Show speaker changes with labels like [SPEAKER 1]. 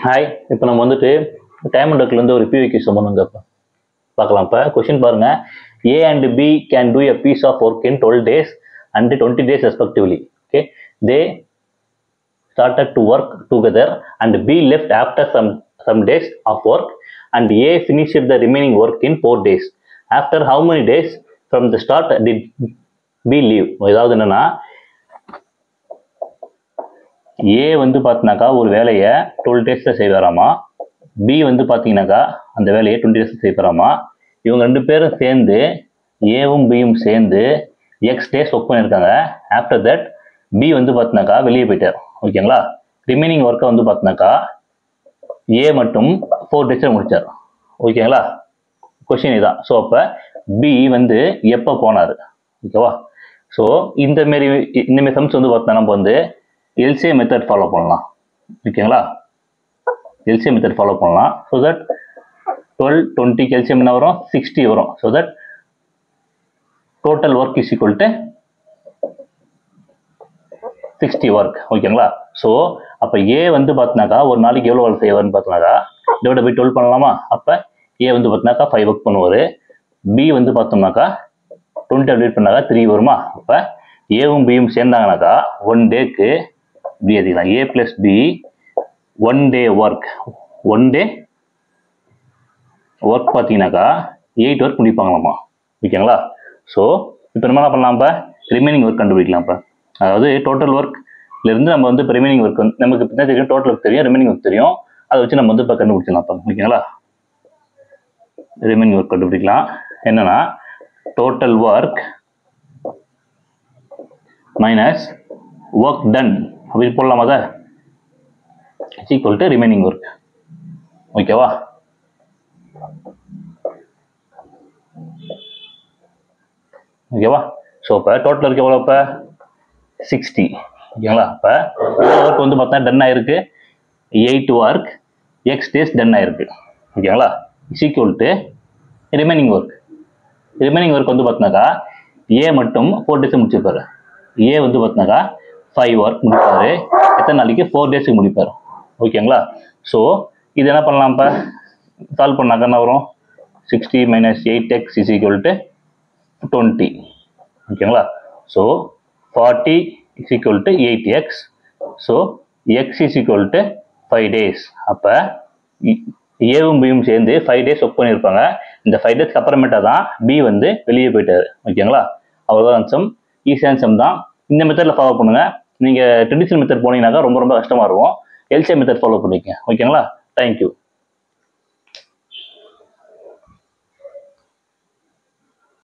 [SPEAKER 1] Hi, இப்போ நம்ம வந்துட்டு டைம் அண்ட் ஒர்க்லேருந்து ஒரு பிவிக்கு சம்பந்தங்க பார்க்கலாம். இப்போ கொஸ்டின் பாருங்க. A and B can do a piece of work in 12 days and 20 days respectively. Okay, they started to work together and B left after some days of work and A finished the remaining work in 4 days. After how many days from the start did B leave? ஏதாவது என்னன்னா ஏ வந்து பார்த்தீங்கன்னாக்கா ஒரு வேலையை 12 days செய்வாராமா. B வந்து பார்த்தீங்கன்னாக்கா அந்த வேலையை 20 days செய்வாராமா. இவங்க ரெண்டு பேரும் சேர்ந்து ஏவும் பியும் சேர்ந்து எக்ஸ் டேஸ் ஒர்க் பண்ணியிருக்காங்க. ஆஃப்டர் தட் பி வந்து பார்த்தீங்கன்னாக்கா வெளியே போயிட்டார். ஓகேங்களா. ரிமைனிங் ஒர்க்கை வந்து பார்த்தீங்கன்னாக்கா ஏ மட்டும் 4 days முடிச்சார். ஓகேங்களா. கொஸ்டின் இதான். ஸோ அப்போ பி வந்து எப்போ போனார்? ஓகேவா. ஸோ இந்தமாரி சம்ஸ் வந்து பார்த்தா நம்ம வந்து எல்சிஎம் மெத்தட் ஃபாலோ பண்ணலாம். ஓகேங்களா. எல்சிஎம் மெத்தட் ஃபாலோ பண்ணலாம். ஸோ தட் 12 20 எல்சிஎம் என்ன வரும்? 60 வரும். So that total work is equal to 60 work. ஓகேங்களா. ஸோ அப்போ ஏ வந்து பார்த்தினாக்கா ஒரு நாளைக்கு எவ்வளோ வேலை செய்வார்னு பார்த்தோம்னாக்கா டிவைட் பை 12 பண்ணலாமா? அப்போ ஏ வந்து பார்த்தினாக்கா 5 ஒர்க் பண்ணுவார். பி வந்து பார்த்தோம்னாக்கா 20 டிவைட் பண்ணாக்கா 3 வருமா? அப்போ ஏவும் பியும் சேர்ந்தாங்கனாக்கா 1 டேக்கு பி அதிகம் A plus B 1 day work 1 day work பார்த்தீங்கன்னாக்கா 8 ஒர்க் முடிப்பாங்களாமா. ஓகேங்களா. ஸோ இப்போ நம்ம என்ன பண்ணலாம்? இப்போ ரிமைனிங் ஒர்க் கண்டுபிடிக்கலாம். இப்போ அதாவது டோட்டல் ஒர்க்லேருந்து நம்ம வந்து இப்போ ரிமைனிங் ஒர்க் வந்து நமக்கு என்ன தெரியும்? டோட்டல் ஒர்க் தெரியும், ரிமைனிங் ஒர்க் தெரியும். அதை வச்சு நம்ம வந்து இப்போ கண்டுபிடிக்கலாம். இப்போ ஓகேங்களா. ரிமைனிங் ஒர்க் கண்டுபிடிக்கலாம். என்னன்னா total work minus work done அப்படி போடலாமா? அதை equal to remaining work. ஓகேவா. ஓகேவா. ஸோ இப்போ டோட்டல் ஒர்க் எவ்வளோ? இப்போ 60. ஓகேங்களா. இப்போ ஒர்க் வந்து பார்த்தா டன் ஆயிருக்கு 8 ஒர்க் எக்ஸ் டேஸ் டன் ஆயிருக்கு. ஓகேங்களா. Is equal to remaining work. Remaining work வந்து பார்த்தினாக்கா ஏ மட்டும் 4 days முடிச்சிருப்பாரு. ஏ வந்து பார்த்தினாக்கா 5 ஒர்க் முடிப்பாரு. எத்தனை நாளைக்கு? 4 days முடிப்பார். ஓகேங்களா. ஸோ இது என்ன பண்ணலாம்? இப்போ சால்வ் பண்ணாக்கா என்ன வரும்? 60 minus 8x is equal to 20. ஓகேங்களா. So 40 is equal to 8x. So X is equal to 5 days. அப்போ ஏவும் பியும் சேர்ந்து 5 days ஒர்க் பண்ணியிருப்பாங்க. இந்த 5 days அப்புறமேட்டா தான் பி வந்து வெளியே போயிட்டாரு. ஓகேங்களா. அவ்வளோதான் அன்சம். ஈஸியான சம் தான். இந்த மெத்தடில் ஃபாலோ பண்ணுங்கள். நீங்கள் ட்ரெடிஷ்னல் மெத்தட் போனீங்கன்னாக்கா ரொம்ப கஷ்டமாக இருக்கும். எல்சிஎம் மெத்தட் ஃபாலோ பண்ணிக்கங்க. ஓகேங்களா. தேங்க்யூ.